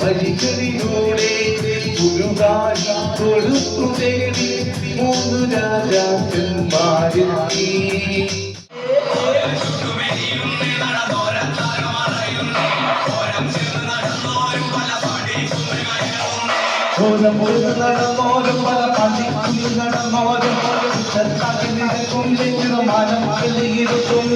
വഴികളിലൂടെ ഗുരുവായി കൊടുത്തു തേടി മൂന്നു രാജാക്കന്മാരിൽ നടന്നോരും പല പള്ളിക്കുള്ളിൽ നടന്നോരും മാനം ഇരുത്തും